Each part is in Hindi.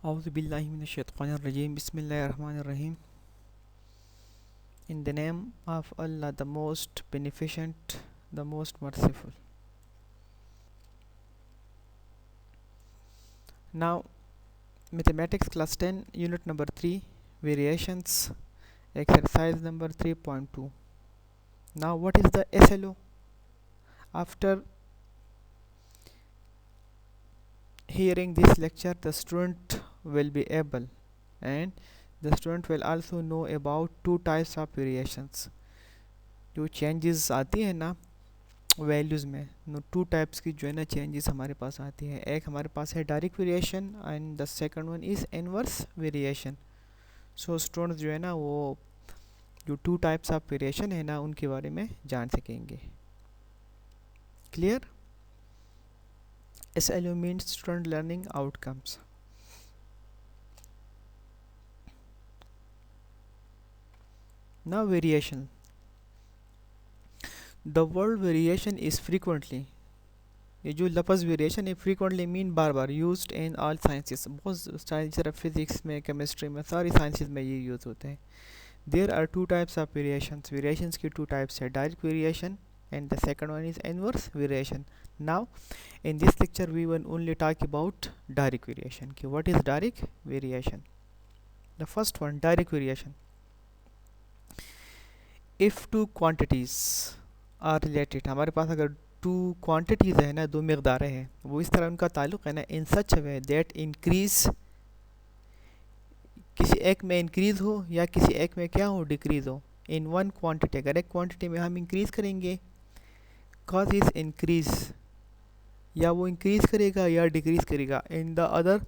A'udhu billahi minash shaitanir rajim. Bismillahir Rahmanir Rahim. In the name of Allah, the most beneficent, the most merciful. Now, Mathematics class 10, unit number 3, variations, exercise number 3.2. Now, what is the SLO? After hearing this lecture, the student will be able, and the student will also know about two types of variations. जो changes आती है ना वैल्यूज़ में, नो टू टाइप्स की जो है ना चेंजेस हमारे पास आती है. एक हमारे पास है direct variation and the second one is inverse variation. So students जो है ना वो जो टू टाइप्स ऑफ वेरिएशन है ना उनके बारे में जान सकेंगे. Clear? SLO means student learning outcomes. Now variation. The word variation is frequently, ये जो लफ्ज़ वेरिएशन है frequently mean bar bar used in all sciences. बहुत सारी सिर्फ फिजिक्स में, केमिस्ट्री में, सारी साइंसेस में ये यूज़ होते हैं. There are two types of variations. Variations की टू टाइप्स है, direct variation and the second one is inverse variation. Now in this lecture we will only talk about direct variation. Okay, what is direct variation? The first one, direct variation. If two quantities are related, हमारे पास अगर टू क्वांटिटीज़ है ना, दो मकदारें हैं, वो इस तरह उनका ताल्लुक़ है ना, इन सच वे दैट इंक्रीज, किसी एक में इंक्रीज़ हो या किसी एक में क्या हो, डिक्रीज़ हो. इन वन क्वांटिटी, अगर एक क्वांटिटी में हम इंक्रीज़ करेंगे, कॉज इज इंक्रीज, या वो इंक्रीज़ करेगा या डिक्रीज़ करेगा in the other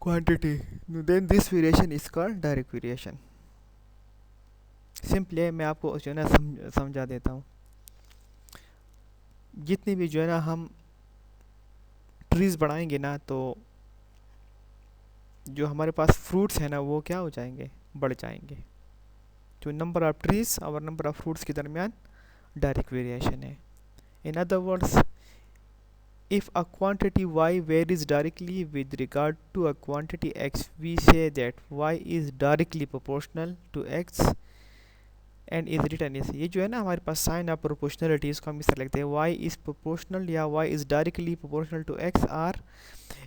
quantity, then this variation is called direct variation. Simply मैं आपको जो है ना समझा देता हूँ. जितनी भी जो है ना हम ट्रीज़ बढ़ाएंगे ना, तो जो हमारे पास फ्रूट्स हैं ना वो क्या हो जाएंगे, बढ़ जाएंगे. जो नंबर ऑफ़ ट्रीज़ और नंबर ऑफ़ फ्रूट्स के दरमियान डायरेक्ट वेरिएशन है. In other words, if a quantity y varies directly with regard to a quantity x, we say that y is directly proportional to x and is written as, ये जो है ना हमारे पास साइन ऑफ प्रोपोर्शनलिटी, इसको हम इस तरह लिखते हैं, y is proportional या y is directly proportional to x. और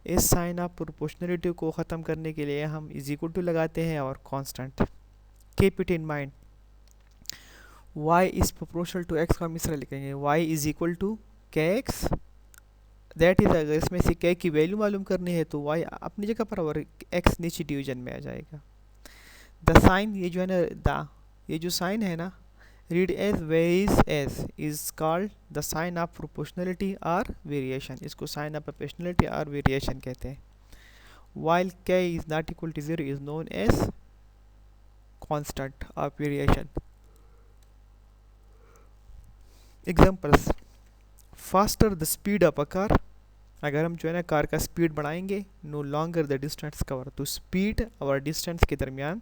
इस साइन ऑफ प्रोपोर्शनलिटी को ख़त्म करने के लिए हम इज इक्वल टू लगाते हैं और constant. Keep it in mind, y is proportional to x को हम इस तरह लिखेंगे, y is equal to kx. That is, अगर इसमें से k की वैल्यू मालूम करनी है तो y अपनी जगह पर और x नीचे डिवीजन में आ जाएगा. द साइन, ये जो है ना ये जो साइन है ना, read as varies as, is called the sign of proportionality और वेरिएशन. इसको साइन ऑफ प्रोपोर्शनलिटी और वेरिएशन कहते हैं. While k is not equal to 0 is known as constant of variation. Examples, faster the speed of a car, अगर हम जो है ना कार का स्पीड बढ़ाएंगे, no longer the distance cover, तो स्पीड और डिस्टेंस के दरमियान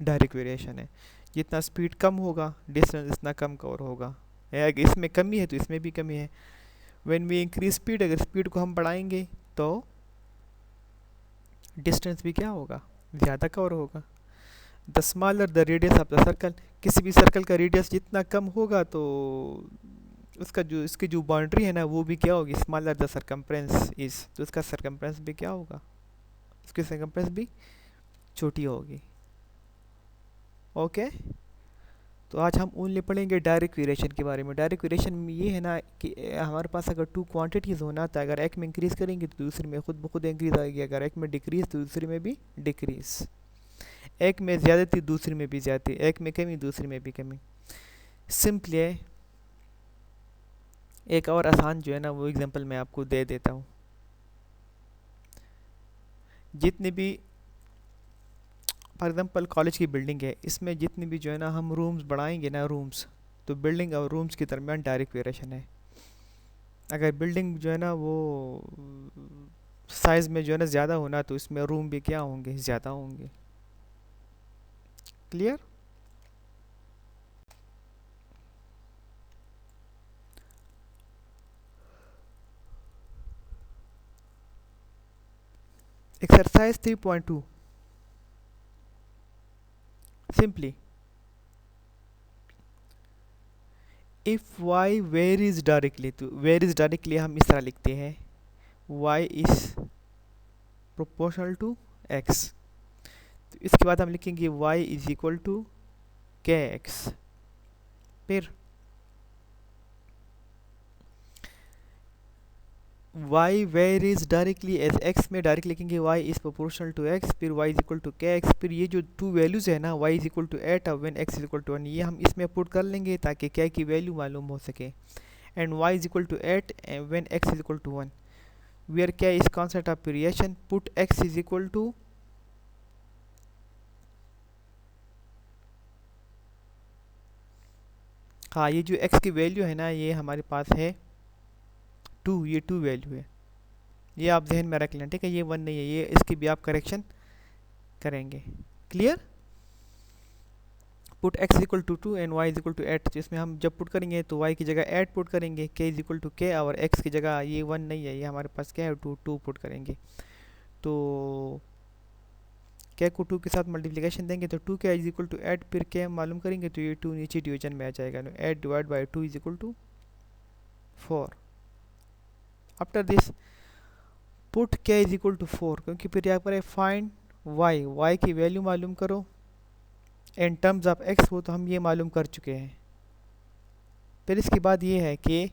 डायरेक्ट वेरिएशन है. जितना स्पीड कम होगा डिस्टेंस इतना कम कवर होगा. अगर इसमें कमी है तो इसमें भी कमी है. व्हेन वी इंक्रीज स्पीड, अगर स्पीड को हम बढ़ाएंगे तो डिस्टेंस भी क्या होगा, ज़्यादा कवर होगा. The smaller the radius of the circle, किसी भी सर्कल का रेडियस जितना कम होगा तो उसका जो इसकी जो बाउंड्री है ना वो भी क्या होगी, स्मॉलर द सरकमफ्रेंस इज़, तो उसका सरकमफ्रेंस भी क्या होगा, उसकी सरकमफ्रेंस भी छोटी होगी. ओके, तो आज हम ओनली पढ़ेंगे डायरेक्ट वेरिएशन के बारे में. डायरेक्ट वेरिएशन में ये है ना कि हमारे पास अगर टू क्वांटिटीज़ होना था, अगर एक में इंक्रीज़ करेंगे तो दूसरे में खुद ब खुद इंक्रीज़ आएगी, अगर एक में डिक्रीज़ तो दूसरे में भी डिक्रीज़, एक में ज़्यादती दूसरे में भी ज़्यादती, एक में कमी दूसरे में भी कमी. सिंपली एक और आसान जो है ना वो एग्जांपल मैं आपको दे देता हूँ. जितने भी फॉर एग्जांपल कॉलेज की बिल्डिंग है, इसमें जितनी भी जो है ना हम रूम्स बढ़ाएंगे ना, रूम्स, तो बिल्डिंग और रूम्स के दरमियान डायरेक्ट वेरिएशन है. अगर बिल्डिंग जो है ना वो साइज़ में जो है ना ज़्यादा होना, तो इसमें रूम भी क्या होंगे, ज़्यादा होंगे. Clear? Exercise 3.2. Simply, if y varies directly, तो varies directly हम इस तरह लिखते हैं y is proportional to x. तो इसके बाद हम लिखेंगे y is equal to kx. फिर y varies directly as x में डायरेक्ट लिखेंगे y is proportional to x, फिर y is equal to kx. फिर ये जो टू वैल्यूज़ है ना, y is equal to 8 और when x is equal to 1, ये हम इसमें पुट कर लेंगे ताकि k की वैल्यू मालूम हो सके. And y is equal to 8 and when x is equal to 1, where k is constant of variation, put x is equal to हाँ, ये जो x की वैल्यू है ना, ये हमारे पास है 2, ये 2 वैल्यू है, ये आप जहन में रख लें. ठीक है, ये 1 नहीं है, ये इसकी भी आप करेक्शन करेंगे. Clear. Put x is equal to 2 and y is equal to 8. तो इसमें हम जब पुट करेंगे तो y की जगह 8 पुट करेंगे, k is equal to k, और x की जगह ये 1 नहीं है, ये हमारे पास क्या है 2 पुट करेंगे. तो k को 2 के साथ मल्टीप्लिकेशन देंगे तो 2k इज इक्वल टू 8, फिर k मालूम करेंगे तो ये 2 नीचे डिवीजन में आ जाएगा. 8 divide by 2 is equal to 4. After this put k is equal to 4, क्योंकि फिर यहाँ पर है फाइंड y की वैल्यू मालूम करो इन टर्म्स ऑफ x, वो तो हम ये मालूम कर चुके हैं. फिर इसके बाद ये है कि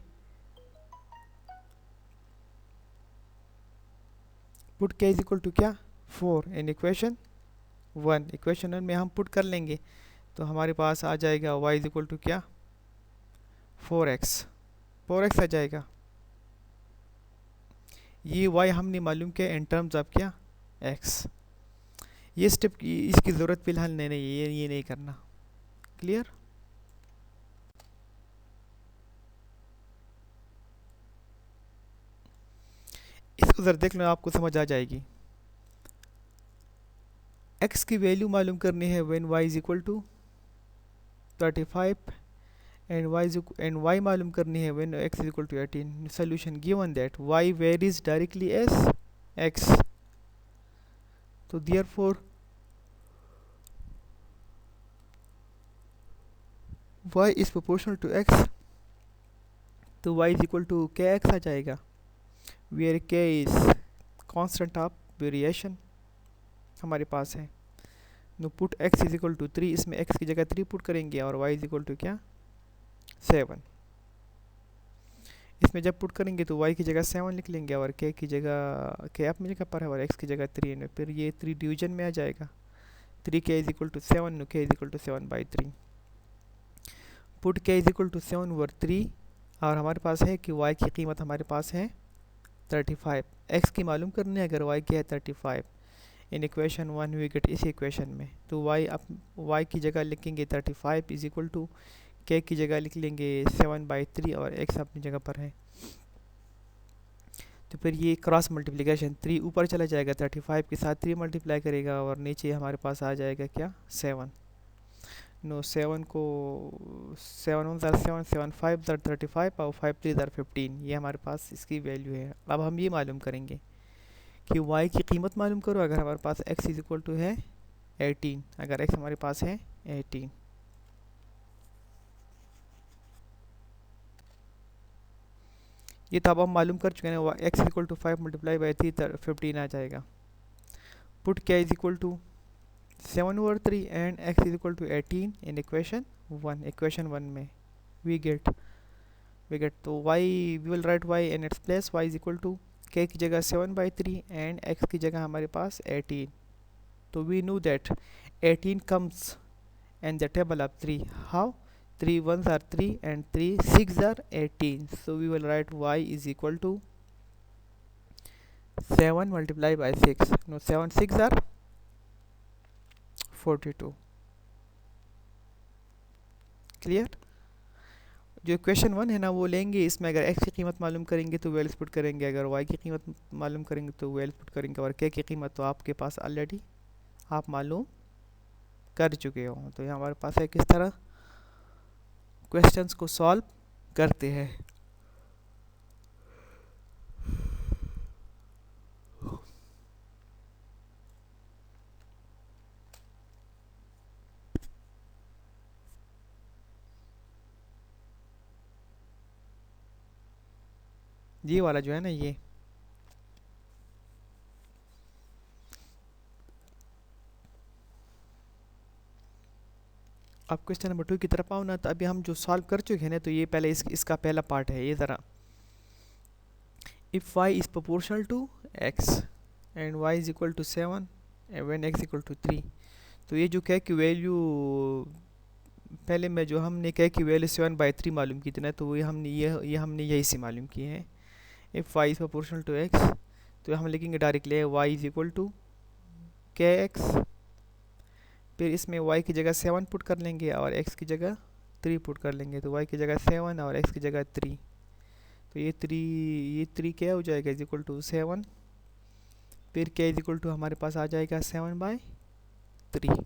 put k is equal to क्या 4 इन इक्वेशन 1. इक्वेशन 1 में हम पुट कर लेंगे तो हमारे पास आ जाएगा y इज इक्वल टू क्या 4x आ जाएगा. ये y हमने मालूम किया इन टर्म्स ऑफ क्या x. ये स्टेप इसकी ज़रूरत फ़िलहाल नहीं है, ये नहीं करना. क्लियर. इसको ज़रा देख लो, आपको समझ आ जाएगी. x की वैल्यू मालूम करनी है when y is equal to 35 and y मालूम करनी है when x is equal to 18. Solution given that y varies directly as x, तो therefore y is proportional to x, तो y is equal to kx आ जाएगा, where k is constant of variation हमारे पास है. Now put x is equal to 3, इसमें x की जगह 3 पुट करेंगे और y इज इक्वल टू क्या 7. इसमें जब पुट करेंगे तो y की जगह 7 लिख लेंगे और k की जगह k अपनी जगह पर है और x की जगह 3 है. फिर ये 3 डिवीजन में आ जाएगा. 3k is equal to 7, now k is equal to 7/3. Put k is equal to 7 over 3, और हमारे पास है कि y की कीमत हमारे पास है 35. x की मालूम करनी है, अगर y की है 35 इन इक्वेशन 1 वी गेट इस इक्वेशन में, तो y की जगह लिखेंगे 35 इज इक्वल टू k की जगह लिख लेंगे 7/3 और x अपनी जगह पर है. तो फिर ये क्रॉस मल्टीप्लिकेशन 3 ऊपर चला जाएगा, 35 के साथ 3 मल्टीप्लाई करेगा और नीचे हमारे पास आ जाएगा क्या 7. नो 7 को 7 1 7 7 5 35 और 5 3 15, ये हमारे पास इसकी वैल्यू है. अब हम ये मालूम करेंगे कि y की कीमत मालूम करो अगर हमारे पास x इज इक्वल टू है 18, अगर x हमारे पास है 18. ये तो अब हम मालूम कर चुके हैं ना, x equal to 5 multiply by 3 15 आ जाएगा. Put k is equal to 7 over 3 and x is equal to 18 in equation 1 में वी गेट तो y we will write y in its place. y is equal to k की जगह 7/3 एंड x की जगह हमारे पास 18. तो we know that 18 comes in the table of 3. How 3 1s are 3 and 3 6s are 18. So we will write y is equal to 7 multiplied by 6. No, 7 6 are 42. Clear. जो इक्वेशन 1 है ना वो लेंगे, इसमें अगर x की कीमत मालूम करेंगे तो वैल्यूज पुट करेंगे, अगर y की कीमत मालूम करेंगे तो वैल्यूज पुट करेंगे, और k की कीमत तो आपके पास ऑलरेडी आप मालूम कर चुके हो. तो ये हमारे पास है किस तरह क्वेश्चंस को सॉल्व करते हैं. ये वाला जो है ना ये, अब क्वेश्चन नंबर 2 की तरफ आओ ना, तो अभी हम जो सॉल्व कर चुके हैं ना, तो ये पहले इसका पहला पार्ट है ये ज़रा। If y is proportional to x and y is equal to 7 and when x equal to 3, तो ये जो क्या कि वैल्यू पहले में जो हमने क्या कि वैल्यू 7/3 मालूम की थी ना, तो ये हमने यही से मालूम किए हैं। If y is proportional to x, तो हम लिखेंगे directly y is equal to kx, फिर इसमें y की जगह 7 पुट कर लेंगे और x की जगह 3 पुट कर लेंगे, तो y की जगह 7 और x की जगह 3, तो ये 3 क्या हो जाएगा इज इक्वल टू 7, फिर क्या इज इक्वल टू हमारे पास आ जाएगा 7/3।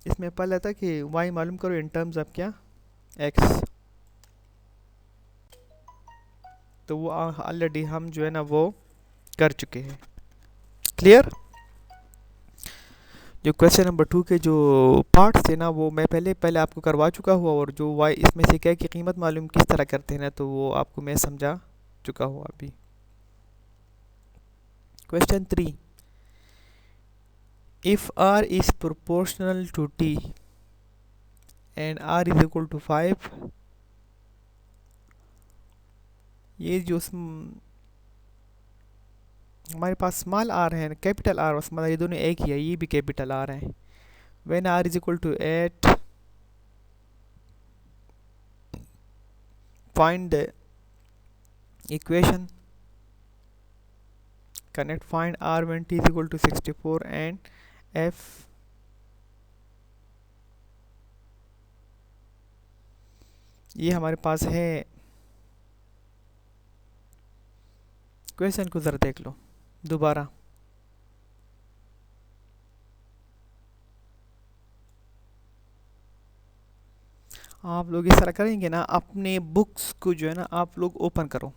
इसमें पहले था कि y मालूम करो इन टर्म्स ऑफ क्या x, तो वो ऑलरेडी हम जो है ना वो कर चुके हैं। क्लियर? जो क्वेश्चन नंबर 2 के जो पार्ट्स थे ना वो मैं पहले आपको करवा चुका हुआ, और जो y इसमें से क्या की कीमत मालूम किस तरह करते हैं ना, तो वो आपको मैं समझा चुका हुआ अभी। Question 3, if r is proportional to t and r is equal to 5, ये जो हमारे पास स्मॉल r है, कैपिटल R और स्मॉल, ये दोनों एक ही है, ये भी कैपिटल R है। When r is equal to 8, find the equation, connect find r when t is equal to 64 and f ये हमारे पास है। क्वेश्चन को ज़रा देख लो दोबारा। आप लोग इस तरह करेंगे ना, अपने बुक्स को जो है ना आप लोग ओपन करो।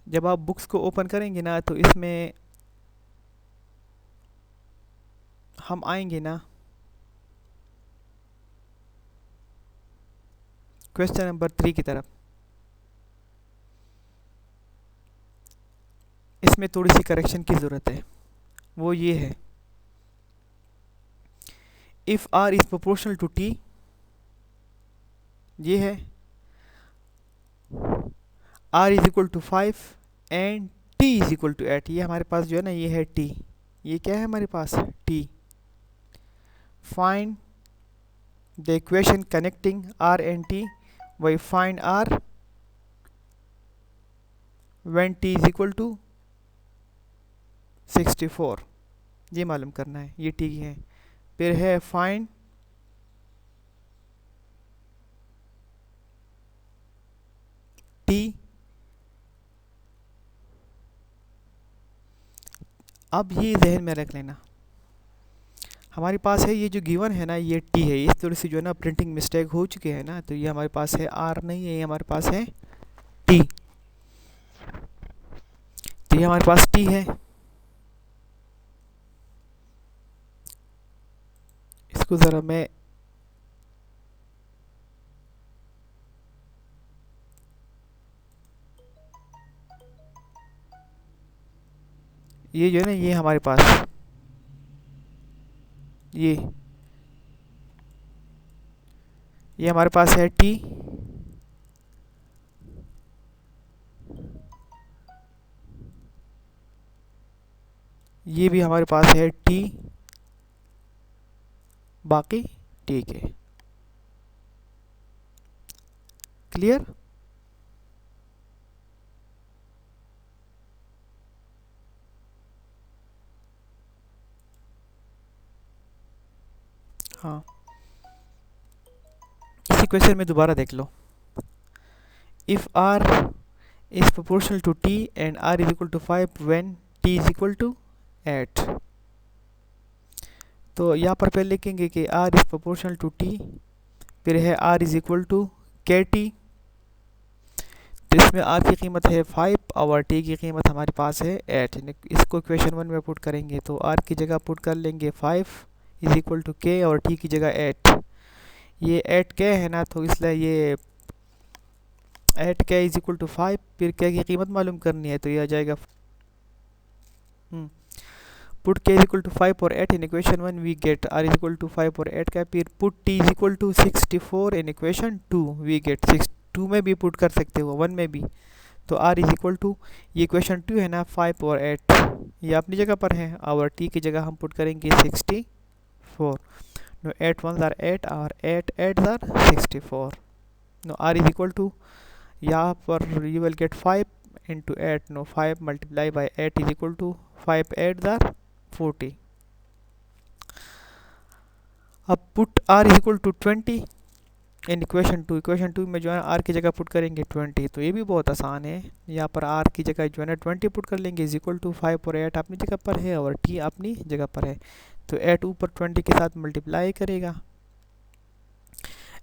जब आप बुक्स को ओपन करेंगे ना, तो इसमें हम आएंगे ना क्वेश्चन नंबर 3 की तरफ। इसमें थोड़ी सी करेक्शन की ज़रूरत है, वो ये है, if r is proportional to t, ये है r is equal to 5 and t is equal to 8, ये हमारे पास जो है ना ये है t, ये क्या है हमारे पास t। Find the equation connecting r and t, वही find r when t is equal to 64, ये मालूम करना है, ये t है। फिर है फाइंड t, अब ये जहन में रख लेना, हमारे पास है ये जो गिवन है ना ये t है, इस थोड़ी सी जो है ना प्रिंटिंग मिस्टेक हो चुके हैं ना, तो ये हमारे पास है r नहीं है, ये हमारे पास है t, तो ये हमारे पास t है। इसको ज़रा मैं ये जो है ना ये हमारे पास ये हमारे पास है t, ये भी हमारे पास है t, बाकी ठीक है। क्लियर? हाँ, इसी क्वेश्चन में दोबारा देख लो, if r is proportional to t and r is equal to 5 when t is equal to 8, तो यहाँ पर पहले लिखेंगे कि r is proportional to t, फिर है r is equal to kt, तो इसमें r की कीमत है 5 और t की कीमत हमारे पास है 8। इसको इक्वेशन 1 में पुट करेंगे तो r की जगह पुट कर लेंगे 5 इज़ इक्वल टू k और t की जगह 8, ये 8k है ना, तो इसलिए ये 8k इज इक्वल टू 5, फिर k की कीमत मालूम करनी है, तो ये आ जाएगा put k is equal to 5 और 8 in equation 1 we get r is equal to 5 और 8 का, फिर put t is equal to 64 in equation 2 we get 6, 2 में भी पुट कर सकते हो 1 में भी, तो r इज इक्वल टू, ये इक्वेशन 2 है ना, 5 और 8 ये अपनी जगह पर है, और t की जगह हम पुट करेंगे 64, नो 8 1 आर 8 और 8 8 are 64, now r is equal to, यहाँ पर you will get 5 into 8, no 5 multiplied by 8 is equal to 5 8 are 40. अब put r is equal to 20 in equation 2, equation 2 में जो है r की जगह पुट करेंगे 20, तो ये भी बहुत आसान है, यहाँ पर r की जगह जो है ना 20 पुट कर लेंगे, इज इक्वल टू 5 और 8 अपनी जगह पर है और t अपनी जगह पर है, तो 8 ऊपर 20 के साथ मल्टीप्लाई करेगा,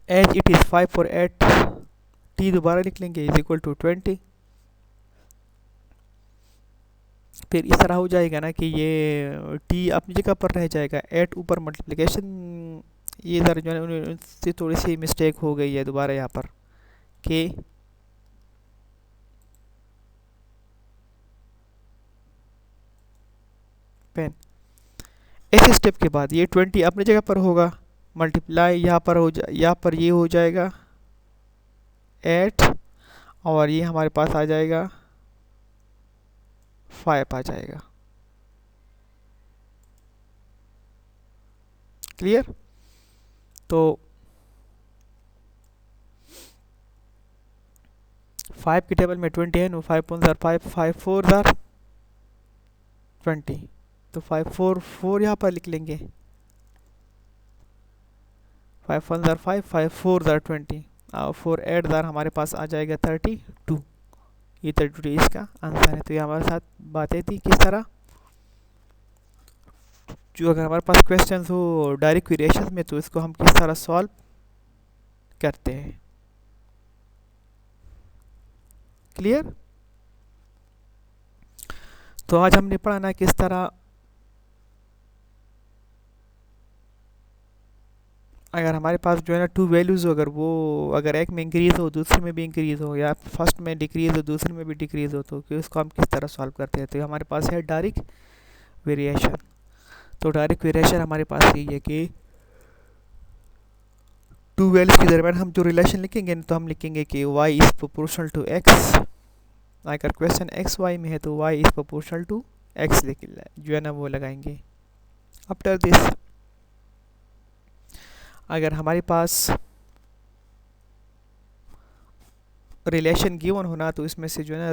एज इट इज़ 5 और 8 t दोबारा लिख लेंगे इज इक्वल टू 20, फिर इस तरह हो जाएगा ना कि ये t अपनी जगह पर रह जाएगा, 8 ऊपर मल्टीप्लिकेशन, ये इधर जो है उनसे थोड़ी सी मिस्टेक हो गई है दोबारा यहाँ पर कि पेन इस स्टेप के बाद ये 20 अपनी जगह पर होगा, मल्टीप्लाई यहाँ पर हो यहाँ पर ये हो जाएगा 8 और ये हमारे पास आ जाएगा 5 आ जाएगा, क्लियर। तो 5 की टेबल में 20 है, नो 5 1 5 5 4 20, तो 5 4 4 यहाँ पर लिख लेंगे, 5 1 5 5 4 20 और 4 8 हमारे पास आ जाएगा 32, ये 32 इसका आंसर है। तो ये हमारे साथ बातें थी किस तरह, जो अगर हमारे पास क्वेश्चन हो डायरेक्ट वेरिएशन में, तो इसको हम किस तरह सॉल्व करते हैं, क्लियर। तो आज हमने पढ़ा ना किस तरह अगर हमारे पास जो है ना 2 वैल्यूज़ हो, अगर वो अगर एक में इंक्रीज़ हो दूसरे में भी इंक्रीज़ हो, या फर्स्ट में डिक्रीज़ हो दूसरे में भी डिक्रीज़ हो, तो कि उसको हम किस तरह सॉल्व करते हैं, तो हमारे पास है डायरेक्ट वेरिएशन। तो डायरेक्ट वेरिएशन हमारे पास यही है कि 2 वैल्यूज़ के दरमियान हम जो रिलेशन लिखेंगे, तो हम लिखेंगे कि y is proportional to x, अगर क्वेश्चन एक्स वाई में है तो y is proportional to x लिख जो है ना वो लगाएंगे। आफ्टर दिस अगर हमारे पास रिलेशन गिवन होना, तो इसमें से जो है ना